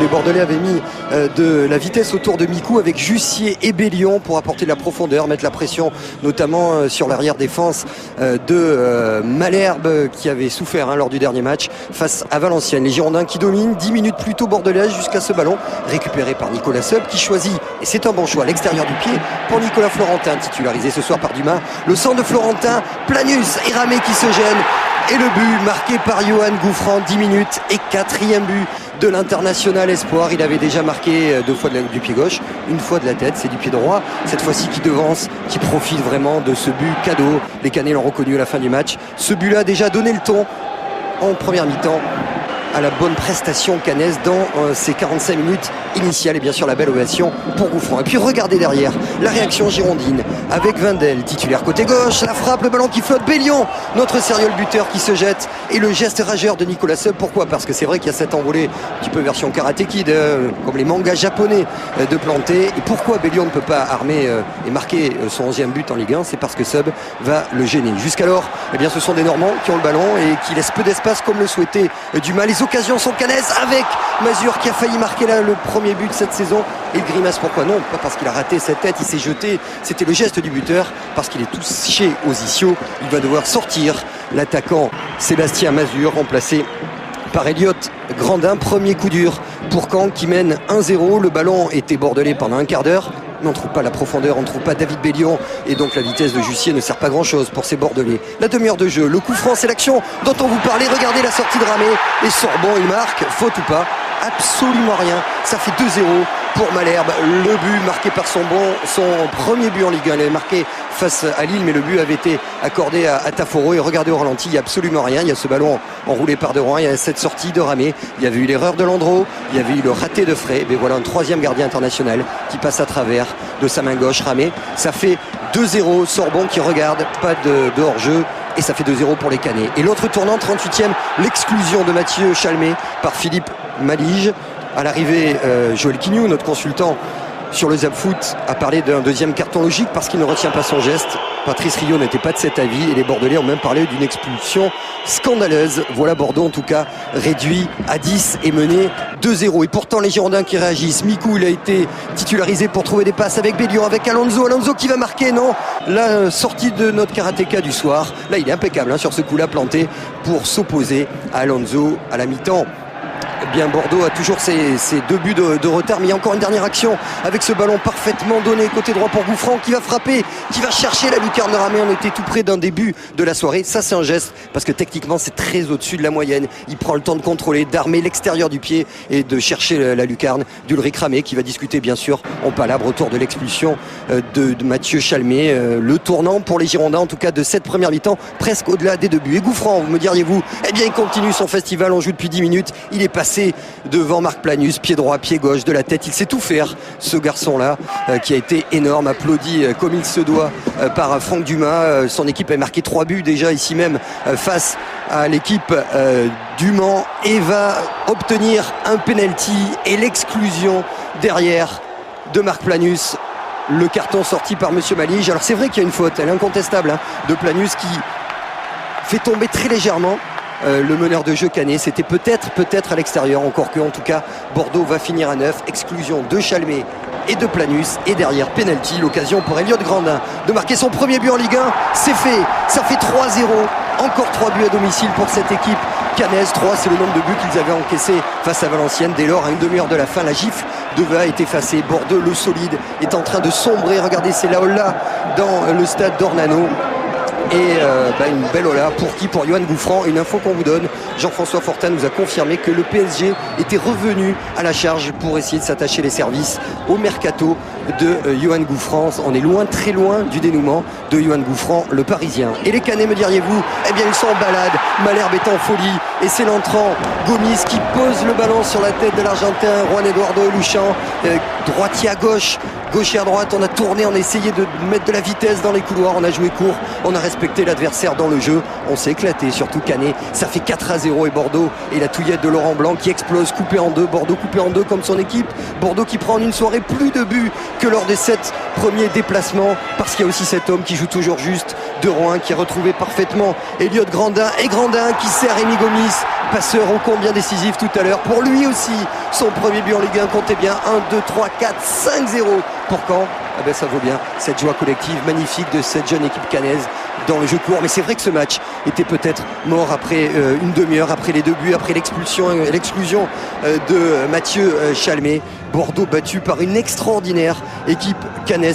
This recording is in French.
Les Bordelais avaient mis de la vitesse autour de Mikou avec Jussier et Bellion pour apporter de la profondeur, mettre la pression notamment sur l'arrière défense de Malherbe qui avait souffert lors du dernier match face à Valenciennes. Les Girondins qui dominent 10 minutes plus tôt Bordelais jusqu'à ce ballon récupéré par Nicolas Seub qui choisit, et c'est un bon choix, à l'extérieur du pied pour Nicolas Florentin, titularisé ce soir par Dumas. Le centre de Florentin, Planus et Ramé qui se gênent. Et le but marqué par Johan Gouffran, 10 minutes et 4e but de l'international espoir. Il avait déjà marqué 2 fois du pied gauche, 1 fois de la tête, c'est du pied droit. Cette fois-ci qui devance, qui profite vraiment de ce but cadeau. Les Canets l'ont reconnu à la fin du match. Ce but-là a déjà donné le ton en première mi-temps à la bonne prestation canaise dans ces 45 minutes initiales et bien sûr la belle ovation pour Gouffran. Et puis regardez derrière la réaction girondine avec Wendel, titulaire côté gauche, la frappe, le ballon qui flotte, Bellion, notre sérieux buteur qui se jette et le geste rageur de Nicolas Seub. Pourquoi? Parce que c'est vrai qu'il y a cette envolée un petit peu version Karate Kid, comme les mangas japonais de planter. Et pourquoi Bellion ne peut pas armer et marquer son 11e but en Ligue 1? C'est parce que Seub va le gêner. Jusqu'alors, eh bien, ce sont des Normands qui ont le ballon et qui laissent peu d'espace comme le souhaitait Dumas. Les occasions sont canaises avec Mazur qui a failli marquer là le premier but de cette saison. Et Grimace, pourquoi non? Pas parce qu'il a raté cette tête, il s'est jeté, c'était le geste du buteur, parce qu'il est touché aux ischios. Il va devoir sortir l'attaquant Sébastien Mazur, remplacé par Elliott Grandin. Premier coup dur pour Caen qui mène 1-0. Le ballon était bordelais pendant un quart d'heure. Mais on ne trouve pas la profondeur, on ne trouve pas David Bellion et donc la vitesse de Jussier ne sert pas grand chose pour ces Bordelais. La demi-heure de jeu, le coup franc, c'est l'action dont on vous parlait. Regardez la sortie de Ramé et Sorbon, il marque, faute ou pas? Absolument rien, ça fait 2-0 pour Malherbe. Le but marqué par son premier but en Ligue 1, il avait marqué face à Lille, mais le but avait été accordé à Taforo. Et regardez au ralenti, il n'y a absolument rien. Il y a ce ballon enroulé par De Rouen, il y a cette sortie de Ramé, il y avait eu l'erreur de Landreau, il y avait eu le raté de Frey. Mais voilà un 3e gardien international qui passe à travers de sa main gauche. Ramé, ça fait 2-0. Sorbon qui regarde, pas de hors-jeu. Et ça fait 2-0 pour les Canets. Et l'autre tournant, 38e, l'exclusion de Mathieu Chalmé par Philippe Malige. À l'arrivée, Joël Quignou, notre consultant sur le Zap Foot, a parlé d'un 2e carton logique parce qu'il ne retient pas son geste. Patrice Riot n'était pas de cet avis et les Bordelais ont même parlé d'une expulsion scandaleuse. Voilà Bordeaux en tout cas réduit à 10 et mené 2-0. Et pourtant les Girondins qui réagissent. Mikou, il a été titularisé pour trouver des passes avec Bellion, avec Alonso. Alonso qui va marquer, non? La sortie de notre karatéka du soir. Là il est impeccable sur ce coup-là planté pour s'opposer à Alonso à la mi-temps. Bien, Bordeaux a toujours ses 2 buts de retard, mais il y a encore une dernière action avec ce ballon parfaitement donné côté droit pour Gouffran qui va frapper, qui va chercher la lucarne de Ramé. On était tout près d'un début de la soirée. Ça c'est un geste parce que techniquement c'est très au-dessus de la moyenne. Il prend le temps de contrôler, d'armer l'extérieur du pied et de chercher la lucarne d'Ulrich Ramé qui va discuter bien sûr en palabre autour de l'expulsion de Mathieu Chalmé. Le tournant pour les Girondins en tout cas de cette première mi-temps, presque au-delà des 2 buts. Et Gouffran, me diriez-vous, eh bien il continue son festival, on joue depuis 10 minutes. Il est passé devant Marc Planus, pied droit, pied gauche, de la tête. Il sait tout faire, ce garçon-là, qui a été énorme, applaudi comme il se doit par Franck Dumas. Son équipe a marqué 3 buts déjà ici même face à l'équipe du Mans et va obtenir un penalty et l'exclusion derrière de Marc Planus. Le carton sorti par Monsieur Malige. Alors c'est vrai qu'il y a une faute, elle est incontestable, de Planus qui fait tomber très légèrement le meneur de jeu canet. C'était peut-être à l'extérieur, encore que en tout cas Bordeaux va finir à 9. Exclusion de Chalmé et de Planus et derrière penalty, l'occasion pour Elliott Grandin de marquer son premier but en Ligue 1. C'est fait, ça fait 3-0. Encore 3 buts à domicile pour cette équipe canaise. 3, c'est le nombre de buts qu'ils avaient encaissés face à Valenciennes. Dès lors, à une demi-heure de la fin, la gifle devait être effacée. Bordeaux, le solide, est en train de sombrer. Regardez, c'est la Holla dans le stade d'Ornano. Et une belle Ola pour qui? Pour Johan Gouffran. Une info qu'on vous donne, Jean-François Fortin nous a confirmé que le PSG était revenu à la charge pour essayer de s'attacher les services au mercato de Johan Gouffran. On est loin, très loin du dénouement de Johan Gouffran, le Parisien. Et les Canets, me diriez-vous, eh bien ils sont en balade. Malherbe est en folie et c'est l'entrant Gomis qui pose le ballon sur la tête de l'Argentin Juan Eduardo Luchant, droitier à gauche, gaucher à droite. On a tourné, on a essayé de mettre de la vitesse dans les couloirs, on a joué court, on a respecté l'adversaire dans le jeu, on s'est éclaté, surtout Canet. Ça fait 4-0 et Bordeaux et la touillette de Laurent Blanc qui explose, coupé en deux. Bordeaux coupé en deux comme son équipe. Bordeaux qui prend en une soirée plus de buts que lors des 7 premiers déplacements, parce qu'il y a aussi cet homme qui joue toujours juste, De Rouen, qui a retrouvé parfaitement Elliott Grandin, et Grandin qui sert Rémi Gomis passeur ô combien décisif tout à l'heure. Pour lui aussi, son premier but en Ligue 1, comptez bien, 1, 2, 3, 4, 5-0 pour Caen. Ah ben ça vaut bien cette joie collective magnifique de cette jeune équipe caennaise dans le jeu court. Mais c'est vrai que ce match était peut-être mort après une demi-heure, après les 2 buts, après l'exclusion de Mathieu Chalmé. Bordeaux battu par une extraordinaire équipe caennaise.